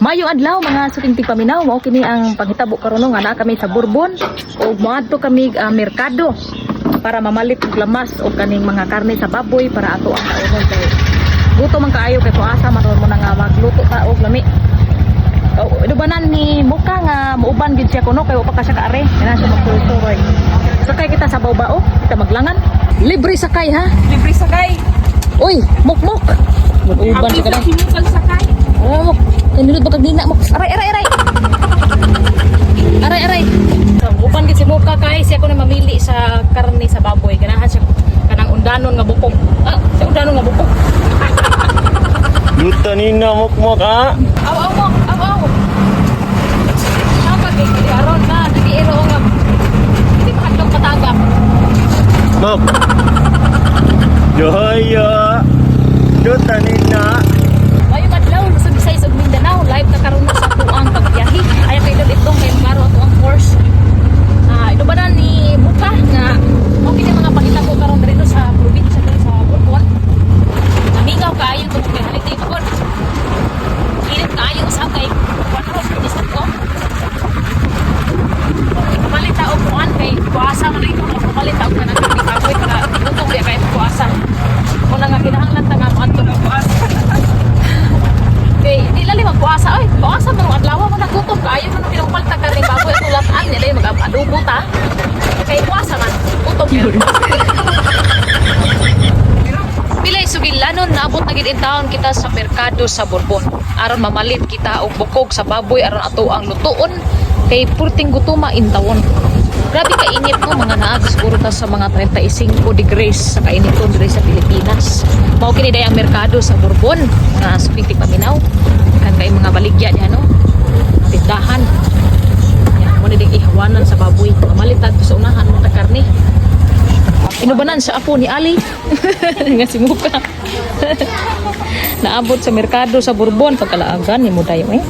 Mayong adlaw mga suking paminaw, mao kini ang paghitabo karon nga naa kami sa Bourbon ug moadto kami merkado para mamalit og lamas og kaning mga karne sa baboy para ato ang kaunon kay gutom man kaayo kay tuasa man mo na nga magluto ta og lami. Idubanan ni muka nga muuban gid siya kuno kay wa pa ka siya kaare kana siya magtuloy. Sakay kita sa bawbao, kita maglangan. Libre sakay ha? Libre sakay. Uy, mukmok. Uban siya kana. Ang sakay. Oh, kanilod ba kagina mo? Aray. Aray. Uban gid si Muka kay siya ko na mamili sa karne sa baboy. Ganahan siya kanang undanon nga bukog. Ah, sa undanon nga bukog. Luta ni na mukmok ha? Aw. Apa kay aron na nagiiro nga. Hindi pa hadlok patagap. Mok. Yoya. Luta ni na. Mayong adlaw sa Visayas ug Mindanao, live na karon sa tuang pagbiyahe. Ay kay dito itong kay maro ato ang course. Ito ba na ni Muka nga okay na mga panghitabo karon dito sa probinsya dito sa Bourbon. Namingaw kaayo tungod kay haliday pagod. Init kaayo sa kay control isip ko. Pamalit ta og kuan kay kuasa man ito pamalit ta og kanang kapoy para tutong di kay kuasa. Una nga kinahanglan ta nga adto ng kuasa. Okay, di lali magpuasa. Ay, puasa man ang adlaw mo nagutom kaayo man pinupal ta kaning baboy at ulatan nila mag-adobo ta. Kay puasa man, gutom yun. Pilay sugilanon naabot na gid in town kita sa merkado sa Bourbon. Aron mamalit kita og bukog sa baboy aron ato ang lutuon kay purting gutuma in town. Grabe ka init ko mga naag siguro ta sa mga 35 degrees sa kainiton diri sa Pilipinas. Mao kini day ang merkado sa Bourbon nga suking paminaw. Kan kay mga baligya diha no. Tindahan. Yan mo ni ding ihwanan sa baboy. Mamalit ta sa unahan mo ta karne. Inubanan sa apo ni Ali. Nga si Muka. Naabot sa merkado sa Bourbon pagkalaagan ni mo dayo eh.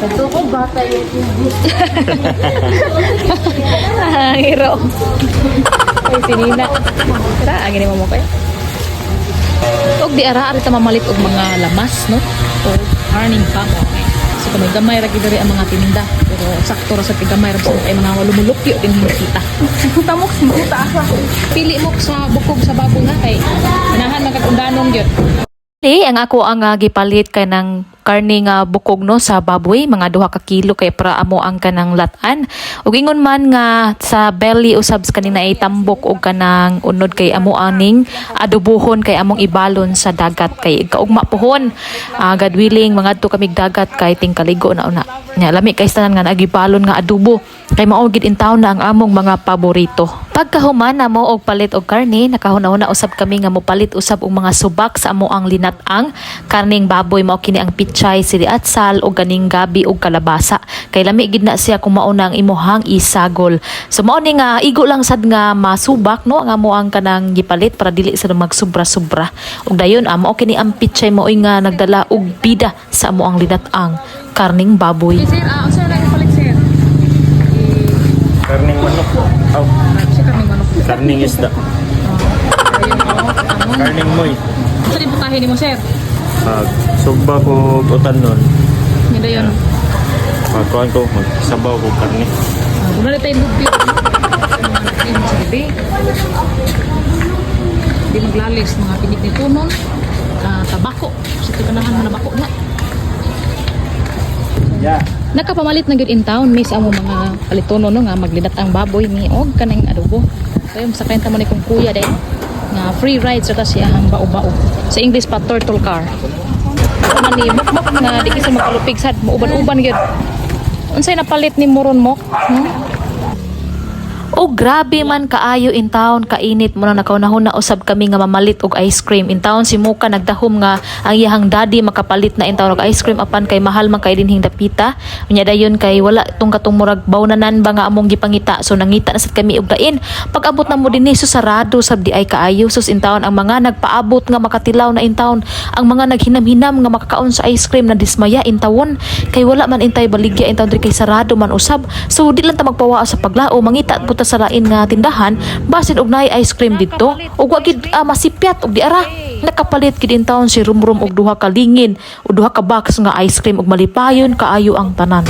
Ito ko bata yung tubig. Hero. Ay, sinina. Tara, agin mo kayo. Og di ara ta mamalit og mga lamas, no? O earning pa mo. So kung may gamay ra gid ang mga tininda, pero sakto ra sa tigamay ra sa ay mga lumulupyo din kita. Tamok simuta asa. Pili mo sa bukog sa baboy na kay anahan magkakundanon gyud. Ang ako ang gipalit kay ng karne nga bukog no sa baboy mga 2 ka kilo kay para amo ang kanang latan ug ingon man nga sa belly usab kanina ay tambok og kanang unod kay amo aning adobohon kay among ibalon sa dagat kay kaugma pohon God willing mangadto kami dagat kay tingkaligo na una nya lami kay tanan nga nagibalon nga adobo kay mao gid in town na ang among mga paborito. Pagkahuman na mo og palit og karne nakahuna-una usab kami nga mopalit usab og mga subak sa amo ang linat-ang karning baboy mao kini ang pichay, sili at sal o ganing gabi o kalabasa. Kay lami gid na siya kung mao ang imuhang isagol. So mao ni nga igo lang sad nga masubak no nga mo ang kanang gipalit para dili sa magsubra-subra. Ug dayon mao kini ang pichay maoy nga nagdala og bida sa amo ang linat-ang karning baboy. Sir, unsa na palit sir? Karning manok. Aw, Siya kami manok. karning isda. Karning moy. Unsa di butahin nimo sir? Sugba ko utan nun. Ngida yon. Magkuhan ko, magsabaw ko karne. Wala tayong lubyo. Sa gabi. Di maglalis mga pinit ni tunon. Tabako. Sa kanahan mo na bako na. Yeah. Nakapamalit na gyud in town miss amo mga palitono no nga maglidat ang baboy ni og kanang adobo. So yung sakay ta mo ni kong kuya day nga free ride sa ta siya ang bao-bao. Sa English pa turtle car. Man ni mukmok nga di kasi makalupig sad mo uban-uban gyud. Unsay napalit ni muron mo? O grabe man kaayo in town kainit mo na nakaunahon na usab kami nga mamalit og ice cream in town si Muka nagdahom nga ang iyang daddy makapalit na in town og ice cream apan kay mahal man kay dinhing dapita unya dayon kay wala tong katong murag bawnanan ba nga among gipangita so nangita na sad kami og dain pag abot na mo dinhi so sarado sab di ay kaayo sus in town ang mga nagpaabot nga makatilaw na in town ang mga naghinam-hinam nga makakaon sa ice cream na dismaya in town kay wala man intay baligya in town diri kay sarado man usab so di lang ta magpawaa sa paglao mangita po ta sa lain nga tindahan basin og naay ice cream didto ug wa gid masipyat og diara. Nakapalit gid in taon si Rumrum og duha ka lingin o duha ka box nga ice cream ug malipayon kaayo ang tanan.